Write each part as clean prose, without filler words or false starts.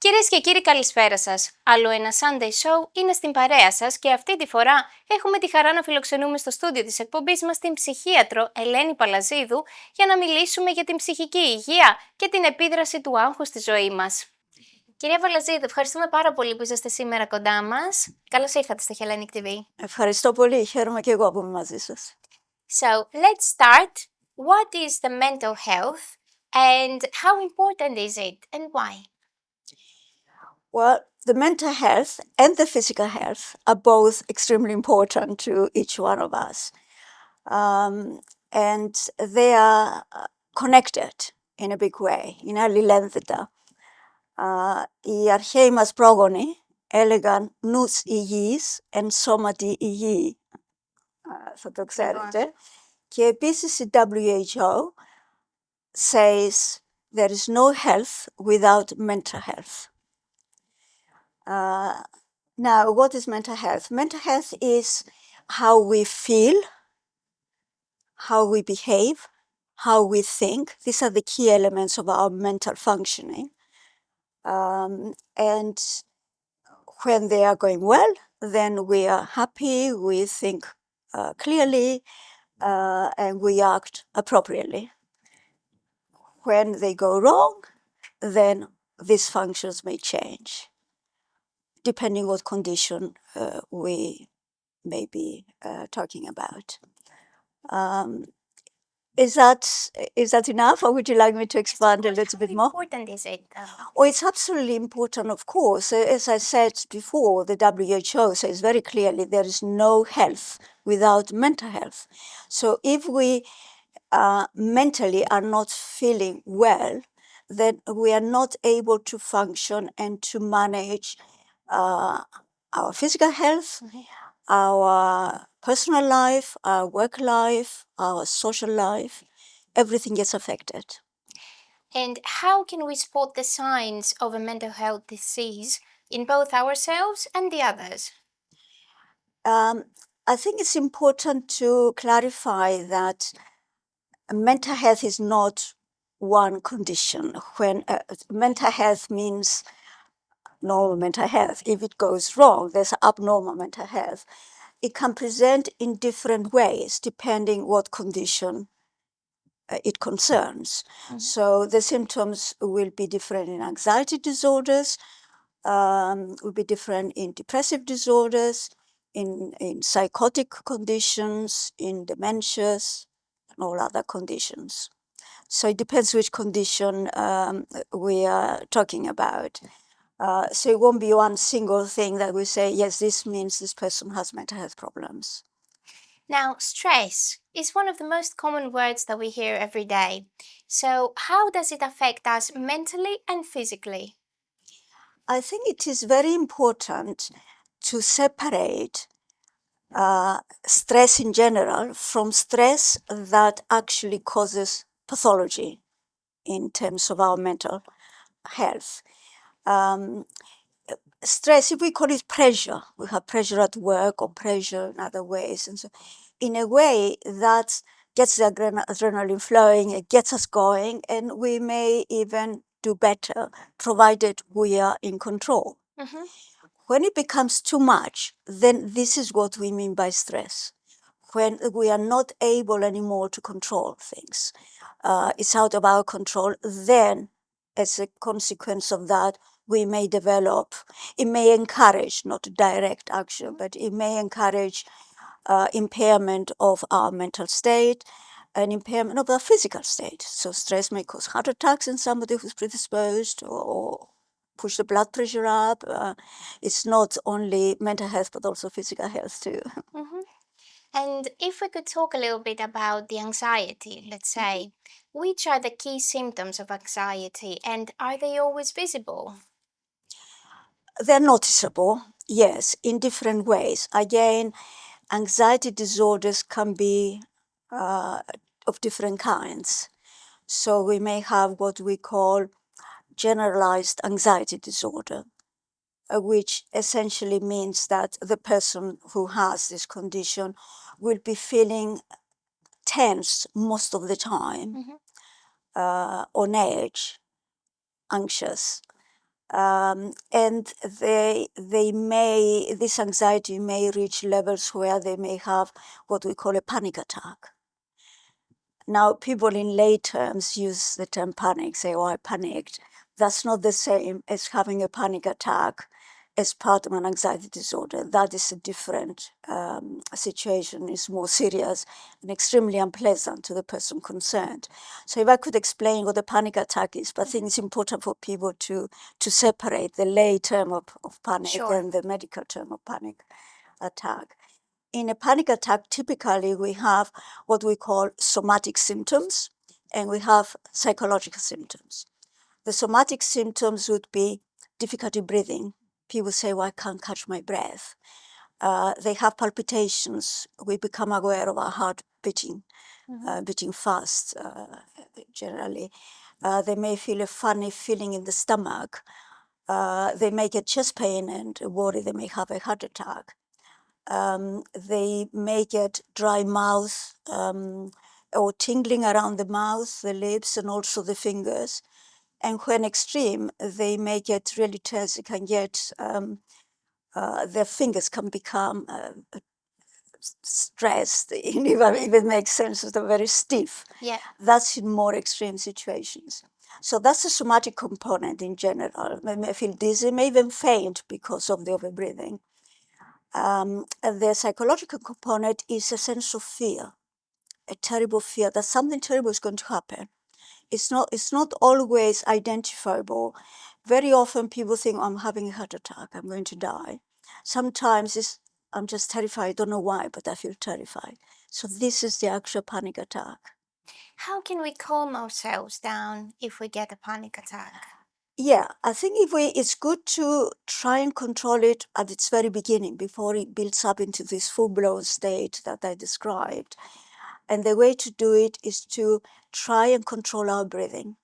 Κυρίες και κύριοι, καλησπέρα σας. Άλλο ένα Sunday Show είναι στην παρέα σας και αυτή τη φορά έχουμε τη χαρά να φιλοξενούμε στο στούντιο της εκπομπής μας την ψυχίατρο Ελένη Παλαζίδου για να μιλήσουμε για την ψυχική υγεία και την επίδραση του άγχους στη ζωή μας. Κυρία Παλαζίδου, ευχαριστούμε πάρα πολύ που είσαστε σήμερα κοντά μας. Καλώς ήρθατε στο Hellenic TV. Ευχαριστώ πολύ. Χαίρομαι και εγώ που είμαι μαζί σας. So, let's start. What is the mental health and how important is it and why? Well, the mental health and the physical health are both extremely important to each one of us. And they are connected in a big way, είναι αλληλένδετα. Οι αρχαίοι μας πρόγονοι έλεγαν νους υγιής εν σώματι υγιή. Θα το ξέρετε. Και επίσης η WHO says there is no health without mental health. Now, what is mental health? Mental health is how we feel, how we behave, how we think. These are the key elements of our mental functioning. And when they are going well, then we are happy, we think clearly, and we act appropriately. When they go wrong, then these functions may change, depending what condition we may be talking about. Is that enough, or would you like me to expand a little bit more? How important is it? Oh, it's absolutely important, of course. As I said before, the WHO says very clearly there is no health without mental health. So if we mentally are not feeling well, then we are not able to function and to manage our physical health, our personal life, our work life, our social life. Everything gets affected. And how can we spot the signs of a mental health disease in both ourselves and the others? I think it's important to clarify that mental health is not one condition. When mental health means normal mental health. If it goes wrong, there's abnormal mental health. It can present in different ways depending what condition it concerns. So the symptoms will be different in anxiety disorders, will be different in depressive disorders, in psychotic conditions, in dementias, and all other conditions. So it depends which condition we are talking about. So it won't be one single thing that we say, yes, this means this person has mental health problems. Now, stress is one of the most common words that we hear every day. So how does it affect us mentally and physically? I think it is very important to separate stress in general from stress that actually causes pathology in terms of our mental health. Stress, if we call it pressure, we have pressure at work or pressure in other ways. And so in a way that gets the adrenaline flowing, it gets us going, and we may even do better, provided we are in control. When it becomes too much, then this is what we mean by stress. When we are not able anymore to control things, it's out of our control, then as a consequence of that, we may develop, it may encourage, not direct action, but it may encourage impairment of our mental state and impairment of our physical state. So stress may cause heart attacks in somebody who's predisposed or push the blood pressure up. It's not only mental health, but also physical health too. And if we could talk a little bit about the anxiety, let's say, which are the key symptoms of anxiety and are they always visible? They're noticeable, yes, in different ways. Again, anxiety disorders can be of different kinds. So we may have what we call generalized anxiety disorder, which essentially means that the person who has this condition will be feeling tense most of the time, on edge, anxious. And this anxiety may reach levels where they may have what we call a panic attack. Now, people in lay terms use the term panic, say, oh, I panicked. That's not the same as having a panic attack as part of an anxiety disorder. That is a different situation, it's more serious and extremely unpleasant to the person concerned. So if I could explain what a panic attack is, but I think it's important for people to separate the lay term of panic and the medical term of panic attack. In a panic attack, typically we have what we call somatic symptoms, and we have psychological symptoms. The somatic symptoms would be difficulty breathing. People say, well, I can't catch my breath. They have palpitations. We become aware of our heart beating, beating fast, generally. They may feel a funny feeling in the stomach. They may get chest pain and worry they may have a heart attack. They may get dry mouth or tingling around the mouth, the lips, and also the fingers. And when extreme, they may get really tense. It can get, their fingers can become stressed, if it makes sense, they're very stiff. Yeah. That's in more extreme situations. So that's the somatic component in general. They may feel dizzy, may even faint because of the overbreathing. And the psychological component is a sense of fear, a terrible fear that something terrible is going to happen. It's not always identifiable. Very often people think, oh, I'm having a heart attack, I'm going to die. Sometimes I'm just terrified, I don't know why, but I feel terrified. So this is the actual panic attack. How can we calm ourselves down if we get a panic attack? Yeah, I think it's good to try and control it at its very beginning before it builds up into this full-blown state that I described. And the way to do it is to try and control our breathing.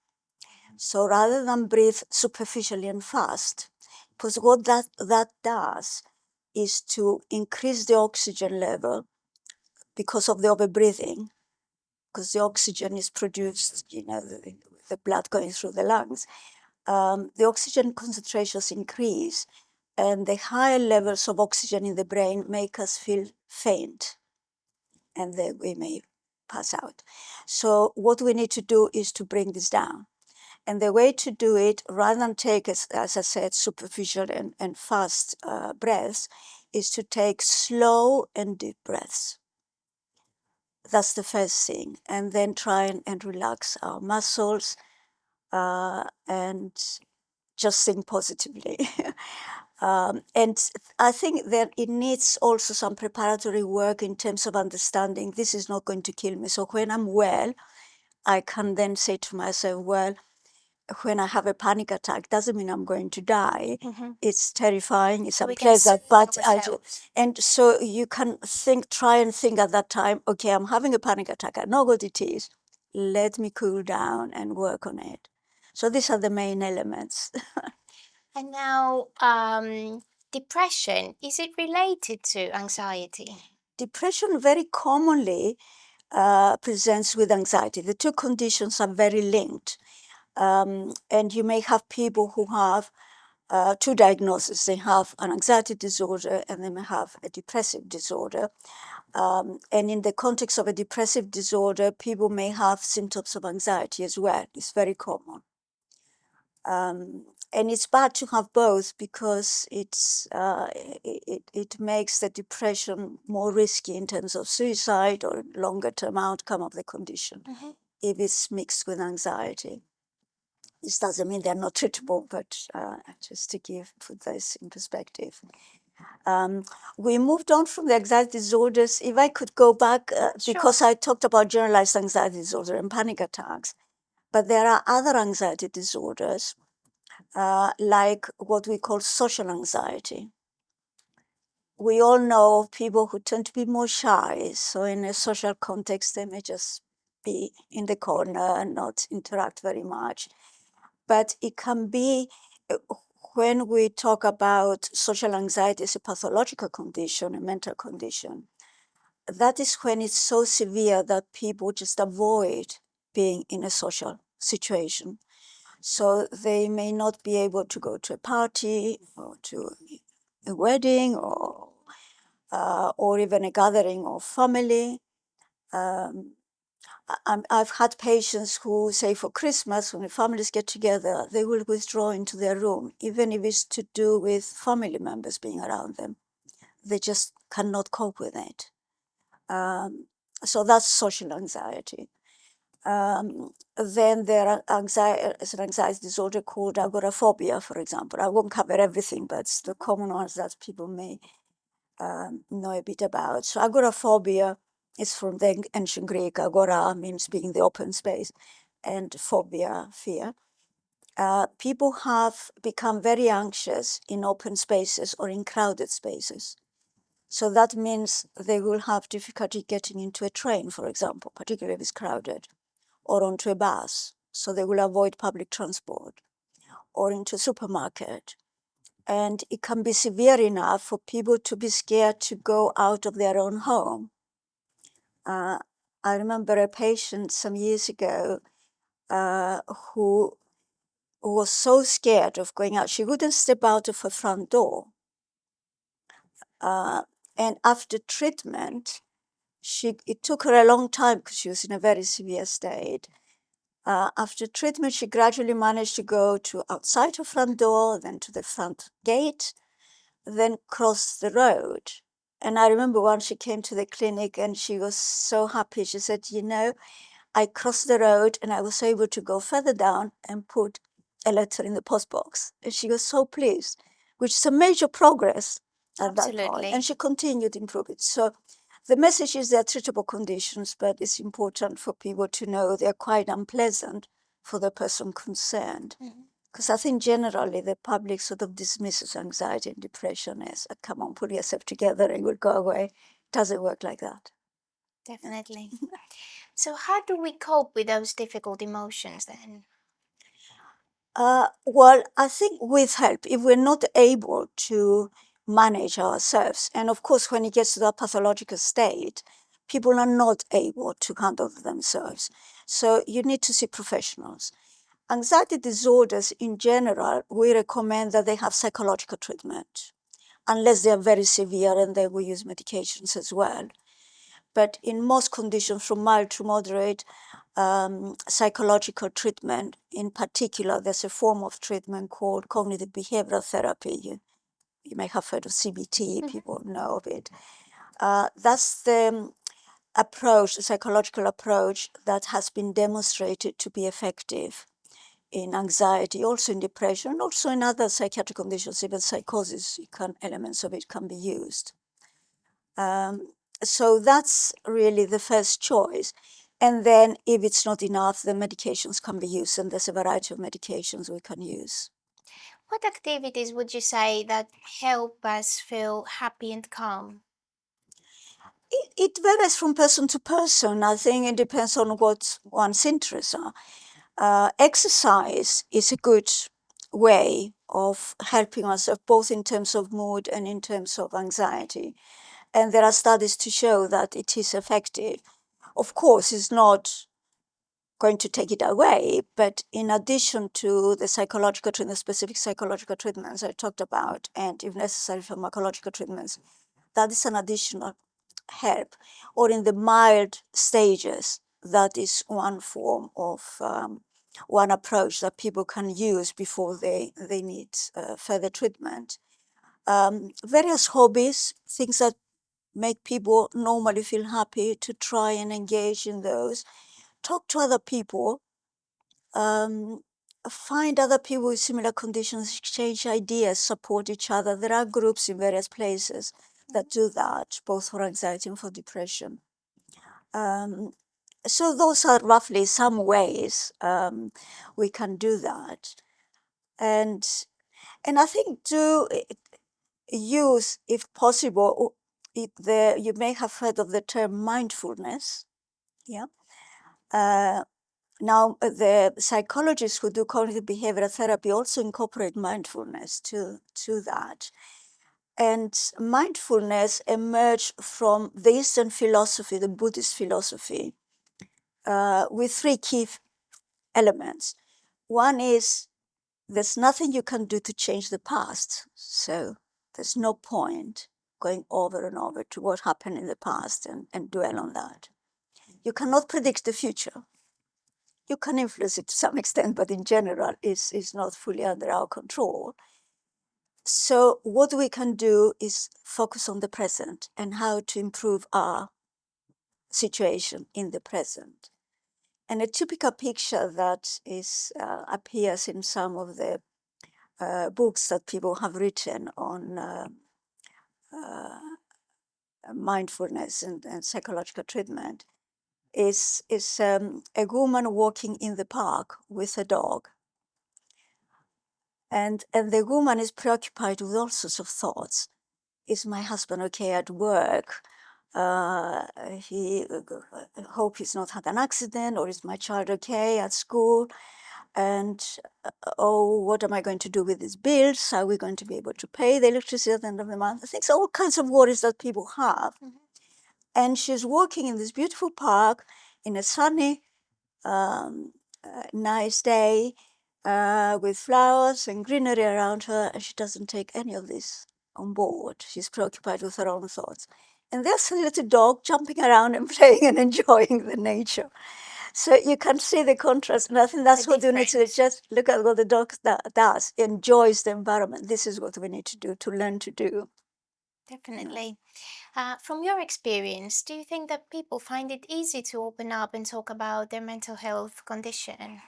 So rather than breathe superficially and fast, because what that does is to increase the oxygen level because of the overbreathing, because the oxygen is produced, the blood going through the lungs. The oxygen concentrations increase, and the higher levels of oxygen in the brain make us feel faint, and then we may pass out. So what we need to do is to bring this down. And the way to do it, rather than take, as I said, superficial and fast breaths, is to take slow and deep breaths. That's the first thing. And then try and relax our muscles and just think positively. And I think that it needs also some preparatory work in terms of understanding this is not going to kill me. So when I'm well, I can then say to myself, well, when I have a panic attack, doesn't mean I'm going to die. It's terrifying, it's unpleasant, but and so you can try and think at that time, okay, I'm having a panic attack, I know what it is, let me cool down and work on it. So these are the main elements. And now, depression, is it related to anxiety? Depression very commonly presents with anxiety. The two conditions are very linked. And you may have people who have two diagnoses. They have an anxiety disorder and they may have a depressive disorder. And in the context of a depressive disorder, people may have symptoms of anxiety as well. It's very common. And it's bad to have both because it makes the depression more risky in terms of suicide or longer-term outcome of the condition if it's mixed with anxiety. This doesn't mean they're not treatable, but just to put this in perspective. We moved on from the anxiety disorders. If I could go back, because I talked about generalized anxiety disorder and panic attacks, but there are other anxiety disorders. like what we call social anxiety. We all know of people who tend to be more shy, so in a social context, they may just be in the corner and not interact very much. But it can be, when we talk about social anxiety as a pathological condition, a mental condition, that is when it's so severe that people just avoid being in a social situation. So they may not be able to go to a party or to a wedding or even a gathering of family. I've had patients who say for Christmas, when the families get together, they will withdraw into their room, even if it's to do with family members being around them. They just cannot cope with it. So that's social anxiety. Then there are an anxiety disorder called agoraphobia, for example. I won't cover everything, but it's the common ones that people may know a bit about. So agoraphobia is from the ancient Greek. Agora means being the open space, and phobia, fear. People have become very anxious in open spaces or in crowded spaces. So that means they will have difficulty getting into a train, for example, particularly if it's crowded, or onto a bus. So they will avoid public transport, or into a supermarket. And it can be severe enough for people to be scared to go out of their own home. I remember a patient some years ago who was so scared of going out. She wouldn't step out of her front door. And after treatment, it took her a long time because she was in a very severe state. After treatment, she gradually managed to go to outside her front door, then to the front gate, then cross the road. And I remember once she came to the clinic and she was so happy. She said, you know, I crossed the road and I was able to go further down and put a letter in the postbox. And she was so pleased, which is a major progress at that point. Absolutely. And she continued to improve it. So the message is they're treatable conditions, but it's important for people to know they're quite unpleasant for the person concerned. Because I think generally the public sort of dismisses anxiety and depression as, come on, pull yourself together and it will go away. It doesn't work like that. Definitely. So how do we cope with those difficult emotions then? Well, I think with help, if we're not able to manage ourselves, and of course, when it gets to that pathological state, people are not able to handle themselves. So you need to see professionals. Anxiety disorders in general, we recommend that they have psychological treatment, unless they are very severe, and then we use medications as well. But in most conditions, from mild to moderate, psychological treatment, in particular, there's a form of treatment called cognitive behavioral therapy. You may have heard of CBT, people know of it. That's the approach, the psychological approach that has been demonstrated to be effective in anxiety, also in depression, also in other psychiatric conditions, even psychosis, elements of it can be used. So that's really the first choice. And then if it's not enough, the medications can be used, and there's a variety of medications we can use. What activities would you say that help us feel happy and calm? It varies from person to person. I think it depends on what one's interests are. Exercise is a good way of helping us, both in terms of mood and in terms of anxiety. And there are studies to show that it is effective. Of course, it's not going to take it away, but in addition to the psychological treatment, specific psychological treatments I talked about, and if necessary, pharmacological treatments, that is an additional help. Or in the mild stages, that is one form of, one approach that people can use before they need further treatment. Various hobbies, things that make people normally feel happy, to try and engage in those. Talk to other people. Find other people with similar conditions, exchange ideas, support each other. There are groups in various places that do that, both for anxiety and for depression. So those are roughly some ways we can do that. And I think to use, if possible, you may have heard of the term mindfulness. Yeah. Now, the psychologists who do cognitive behavioral therapy also incorporate mindfulness to that. And mindfulness emerged from the Eastern philosophy, the Buddhist philosophy, with three key elements. One is there's nothing you can do to change the past. So there's no point going over and over to what happened in the past and dwell on that. You cannot predict the future. You can influence it to some extent, but in general, it's not fully under our control. So what we can do is focus on the present and how to improve our situation in the present. And a typical picture that appears in some of the books that people have written on mindfulness and psychological treatment is a woman walking in the park with a dog. And the woman is preoccupied with all sorts of thoughts. Is my husband okay at work? He hope he's not had an accident, or is my child okay at school? And oh, what am I going to do with these bills? Are we going to be able to pay the electricity at the end of the month? I think all kinds of worries that people have. Mm-hmm. And she's walking in this beautiful park in a sunny, nice day with flowers and greenery around her, and she doesn't take any of this on board. She's preoccupied with her own thoughts. And there's a little dog jumping around and playing and enjoying the nature. So you can see the contrast, and I think that's what we need to do. Just look at what the dog does, enjoys the environment. This is what we need to do, to learn to do. Definitely. From your experience, do you think that people find it easy to open up and talk about their mental health condition?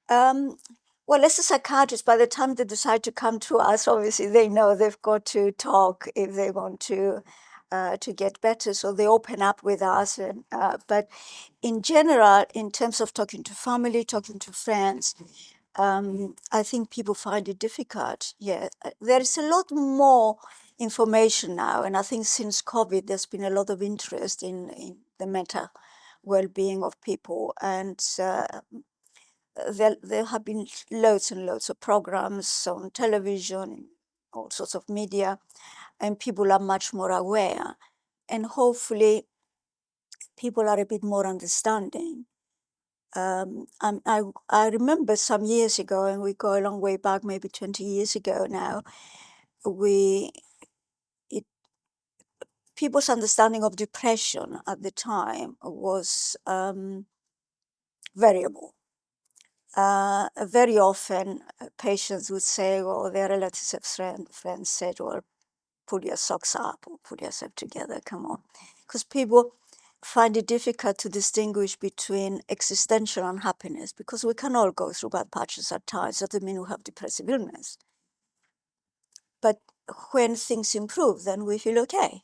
Well, as a psychiatrist, by the time they decide to come to us, obviously they know they've got to talk if they want to get better. So they open up with us. But in general, in terms of talking to family, talking to friends, I think people find it difficult. Yeah, there is a lot more information now, and I think since COVID, there's been a lot of interest in the mental well-being of people, and there have been loads and loads of programs on television, all sorts of media, and people are much more aware. And hopefully, people are a bit more understanding. I remember some years ago, and we go a long way back, maybe 20 years ago now, people's understanding of depression at the time was variable. Very often, patients would say, well, their relatives and friends said, well, pull your socks up or pull yourself together, come on. Because people find it difficult to distinguish between existential unhappiness, because we can all go through bad patches at times. That doesn't mean we have depressive illness. But when things improve, then we feel okay.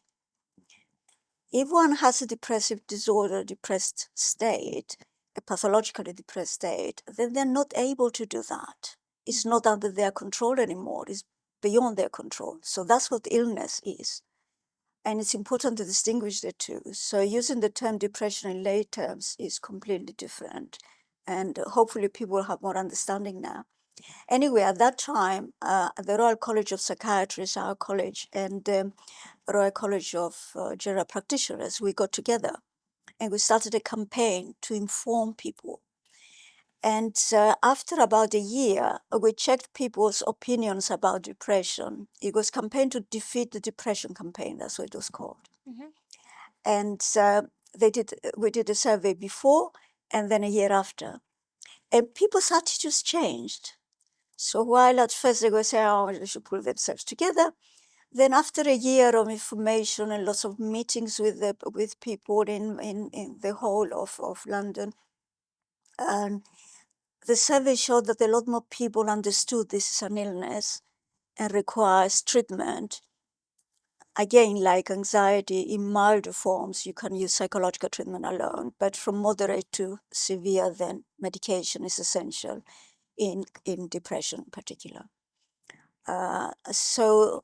If one has a depressive disorder, depressed state, a pathologically depressed state, then they're not able to do that. It's not under their control anymore. It's beyond their control. So that's what illness is. And it's important to distinguish the two. So using the term depression in lay terms is completely different. And hopefully people will have more understanding now. Anyway, at that time, the Royal College of Psychiatrists, our college, and the Royal College of General Practitioners, we got together and we started a campaign to inform people. And after about a year, we checked people's opinions about depression. It was campaign to defeat the depression campaign, that's what it was called. Mm-hmm. And we did a survey before and then a year after. And people's attitudes changed. So while at first they were saying, oh, they should pull themselves together, then after a year of information and lots of meetings with people in the whole of London, the survey showed that a lot more people understood this is an illness and requires treatment. Again, like anxiety, in milder forms, you can use psychological treatment alone, but from moderate to severe, then medication is essential. in depression in particular. So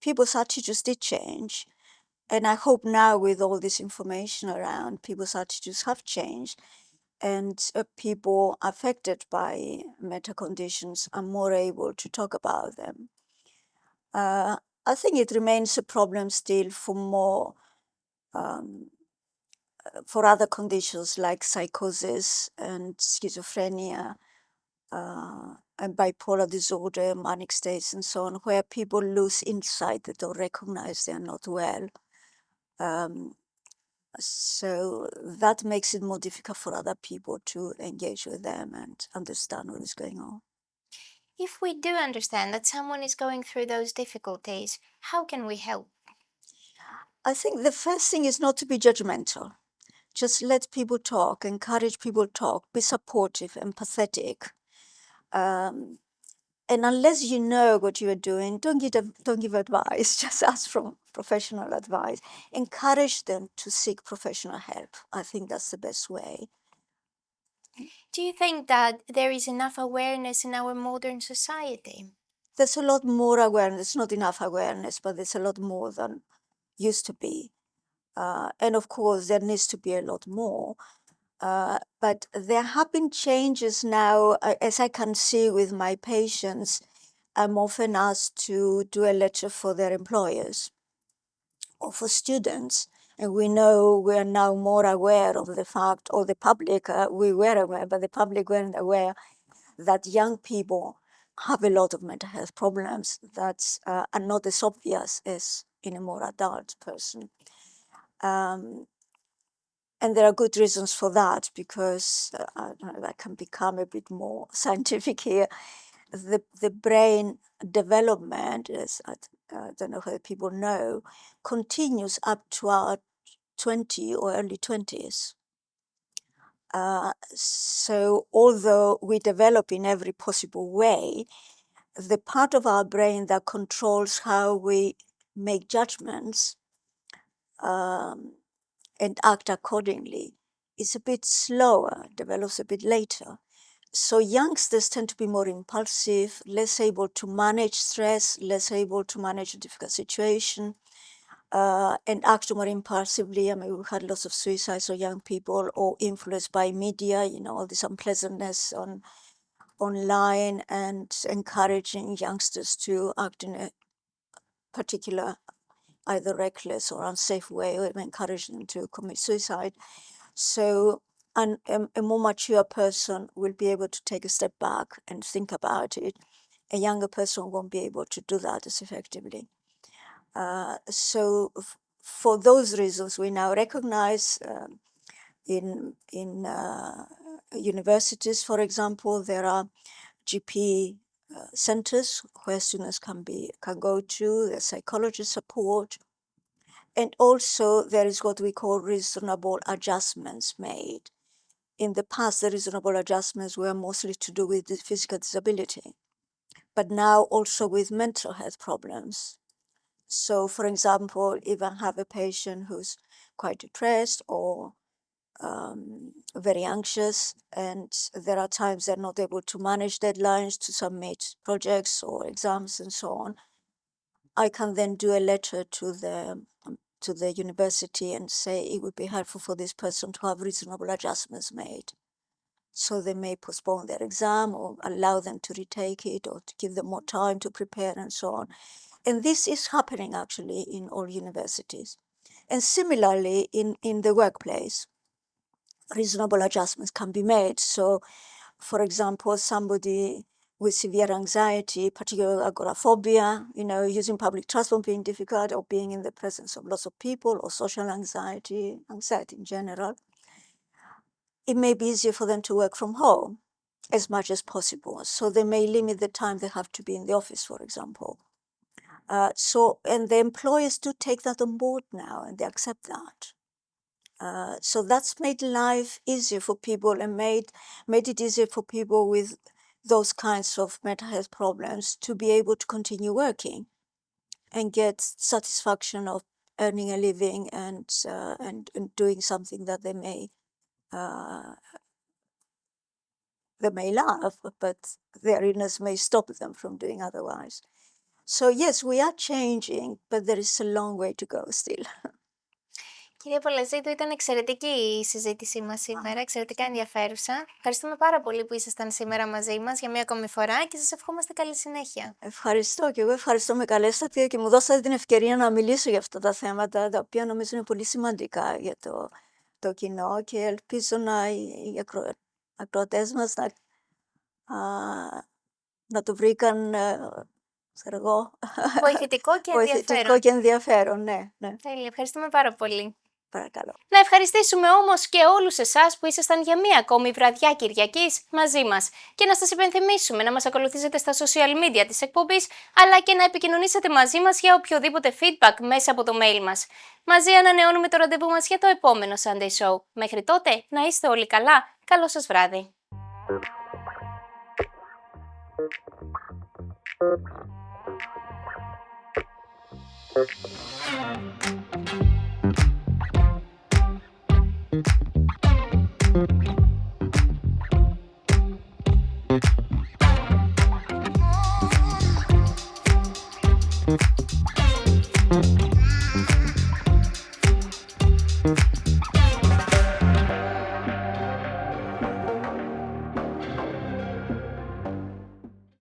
people's attitudes did change. And I hope now with all this information around, people's attitudes have changed, and people affected by mental conditions are more able to talk about them. I think it remains a problem still for for other conditions like psychosis and schizophrenia and bipolar disorder, manic states and so on, where people lose insight, they don't recognize they're not well. So that makes it more difficult for other people to engage with them and understand what is going on. If we do understand that someone is going through those difficulties, how can we help? I think the first thing is not to be judgmental. Just let people talk, encourage people to talk, be supportive, empathetic. And unless you know what you are doing, don't give advice, just ask for professional advice. Encourage them to seek professional help. I think that's the best way. Do you think that there is enough awareness in our modern society? There's a lot more awareness, not enough awareness, but there's a lot more than used to be. And of course, there needs to be a lot more. But there have been changes now, as I can see with my patients. I'm often asked to do a lecture for their employers or for students. And we know we are now more aware of the fact, or the public, we were aware, but the public weren't aware that young people have a lot of mental health problems that are not as obvious as in a more adult person. And there are good reasons for that, because I don't know if I can become a bit more scientific here. The brain development, as I don't know whether people know, continues up to our 20 or early 20s. So although we develop in every possible way, the part of our brain that controls how we make judgments and act accordingly is a bit slower, develops a bit later. So youngsters tend to be more impulsive, less able to manage stress, less able to manage a difficult situation, and act more impulsively. I mean, we've had lots of suicides of young people, or influenced by media, all this unpleasantness online, and encouraging youngsters to act in a particular, either reckless or unsafe way, or encouraging them to commit suicide. So a more mature person will be able to take a step back and think about it. A younger person won't be able to do that as effectively. So for those reasons, we now recognize in universities, for example, there are GP centers where students can go to. There's psychologist support. And also there is what we call reasonable adjustments made. In the past, the reasonable adjustments were mostly to do with the physical disability, but now also with mental health problems. So, for example, if I have a patient who's quite depressed or very anxious, and there are times they're not able to manage deadlines to submit projects or exams and so on, I can then do a letter to the university and say it would be helpful for this person to have reasonable adjustments made. So they may postpone their exam or allow them to retake it, or to give them more time to prepare and so on. And this is happening actually in all universities. And similarly, in the workplace, reasonable adjustments can be made. So, for example, somebody with severe anxiety, particularly agoraphobia, using public transport being difficult, or being in the presence of lots of people, or social anxiety in general, it may be easier for them to work from home as much as possible. So they may limit the time they have to be in the office, for example. And the employers do take that on board now, and they accept that. So that's made life easier for people, and made it easier for people with those kinds of mental health problems to be able to continue working and get satisfaction of earning a living and doing something that they may they may laugh, but their illness may stop them from doing otherwise. So yes, we are changing, but there is a long way to go still. Κυρία Παλαζίδου, ήταν εξαιρετική η συζήτησή μας σήμερα, εξαιρετικά ενδιαφέρουσα. Ευχαριστούμε πάρα πολύ που ήσασταν σήμερα μαζί μας για μία ακόμη φορά και σας ευχόμαστε καλή συνέχεια. Ευχαριστώ και εγώ ευχαριστώ, με καλέσατε και μου δώσατε την ευκαιρία να μιλήσω για αυτά τα θέματα, τα οποία νομίζω είναι πολύ σημαντικά για το κοινό και ελπίζω οι ακροατές μας να το βρήκαν, ξέρω εγώ, Βοηθητικό και ενδιαφέρον. βοηθητικό και ενδιαφέρον, ναι. Τέλεια, ευχαριστούμε πάρα πολύ. Παρακαλώ. Να ευχαριστήσουμε όμως και όλους εσάς που ήσασταν για μία ακόμη βραδιά Κυριακής μαζί μας και να σας υπενθυμίσουμε να μας ακολουθήσετε στα social media της εκπομπής, αλλά και να επικοινωνήσετε μαζί μας για οποιοδήποτε feedback μέσα από το mail μας. Μαζί ανανεώνουμε το ραντεβού μας για το επόμενο Sunday Show. Μέχρι τότε να είστε όλοι καλά. Καλό σας βράδυ.